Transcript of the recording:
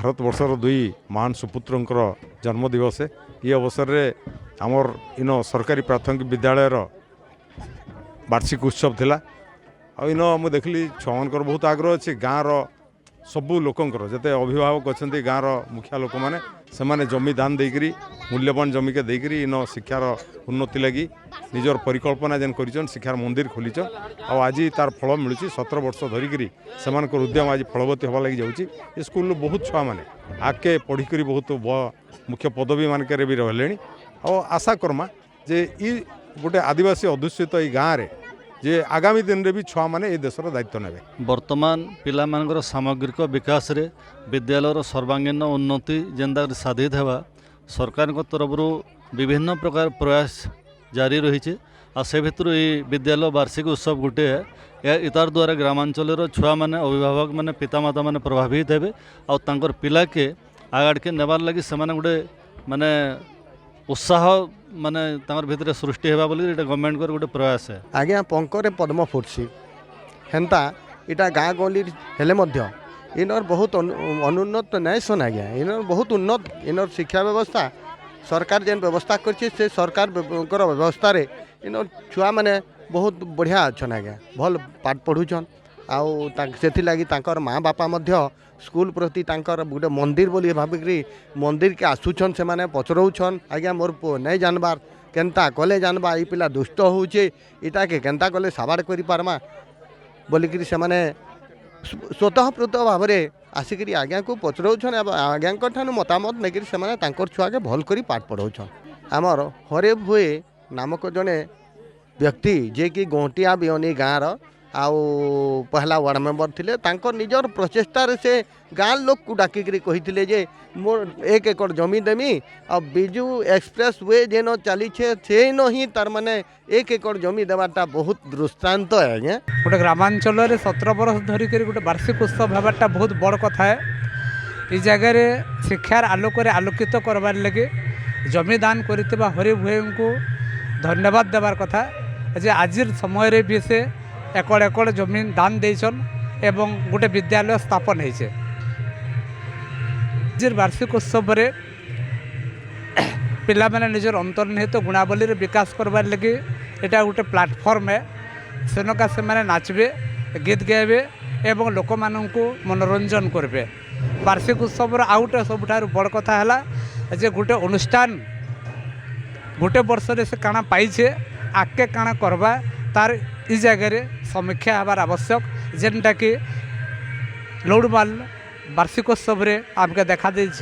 भारतवर्षर दुई महान सुपुत्रंकर जन्मदिवस ये अवसर में आमर इन सरकारी प्राथमिक विद्यालय वार्षिक उत्सव थिला आ इन मुझे देखली छुआ बहुत आग्रह अच्छे गाँव सबू लोकंर जिते अभिभावक अच्छा गाँव मुखिया लोक मैंने से जमी दान देकरी मूल्यवान जमी के देकरी इन शिक्षार उन्नति लगी निजर परिकल्पना जेन कर शिक्षार मंदिर खोलीचन आज तार फल मिलूँ 17 वर्ष धरिकी से उद्यम आज फलवती हवा लगी जाऊँगी ये स्कूल बहुत छुआ मैंने आगे पढ़िक बहुत मुख्य पदवी मानक भी रही और आशा करमा जे ई गोटे आदिवासी अधुषित ये गाँव में जे आगामी दिन में भी छुआ मैंने ये देशर दायित्व ने वर्तमान पिला सामग्रिक विकास रे विद्यालय सर्वांगीन उन्नति जेनता साधित है सरकार तरफ विभिन्न प्रकार प्रयास जारी रही आ से भितर ये विद्यालय वार्षिक उत्सव गोटे है इतार द्वारा ग्रामांचल छुआ मैंने अभिभावक मैंने पितामाता मैंने प्रभावित हे आर पिला के आगाड़ के नेबार लगी से गोटे माने उत्साह माने तांकर भितर सृष्टि होगा बोली गवर्नमेंट को गोटे प्रयास है आज्ञा पंकरे पद्म फुटसी हेन्ता इटा गाँ गली हेले मध्य इनर बहुत अनुन्नत नाय सन आज्ञा इनर बहुत उन्नत इनर शिक्षा व्यवस्था सरकार जेन व्यवस्था करछि से सरकार व्यवस्था रे इनर छुआ माने बहुत बढ़िया अच्छन आज्ञा भल पाठ पढ़ुछन आउ से लगी तांकर माँ बापा मध्य स्कूल प्रति तांकर गोटे मंदिर बोली भाविकी मंदिर के आसुछन से माने पचरौछन आज्ञा मोर पु नहीं जानबार केनता कले जानबा ई पिला दुष्ट होउछे इटा के केनता कले साबाड़ करि पारमा बोलिकी से माने स्वतःप्रत भाव में आसिक आज्ञा को पचरौछन आज्ञा ठानु मतामत नहीं से माने तांकर छुआ के भल करी पाठ पढ़ौछन आमर हरे भुए नामक जड़े व्यक्ति जे कि गोटिया बियनी गाँव आउ पहला वार्ड मेंबर थिले तांकर निजर प्रचेष्टार से गाँ लोक को डाकिकी कही जे मोर 1 एकड़ जमी देमी आ बिजू एक्सप्रेस वे जेन चली से न ही तार माने 1 एकड़ जमी देवाटा बहुत दृष्टांत है आज्ञा गोटे ग्रामांचल 17 वर्ष धरिक गोटे वार्षिक उत्सव होगाटा बहुत बड़ कथा है ये जगह शिक्षार आलोक आलोकित करवार लगे जमी दान करथिबा हरि भुए को धन्यवाद देवार कथा जे आज समय भी से एकड़ एकड़ जमीन दान देछन एवं गोटे विद्यालय स्थापन होइछे वार्षिक उत्सव रे पिला माने निजर अंतर्निहित गुणावली रे विकास करबार लगे एटा गोटे प्लाटफर्म है सेनका से माने नाचबे गीत गाइबे एवं लोक माननकु मनोरंजन करबे वार्षिक उत्सव आउटे सबुठार बड़ कथा हला जे गोटे अनुष्ठान गोटे वर्ष रे से काना पाइछे आके काना करबा तार इस जगह समीक्षा हबार आवश्यक जेनटा कि लौड़माल वार्षिकोत्सव आमके देखा देछे।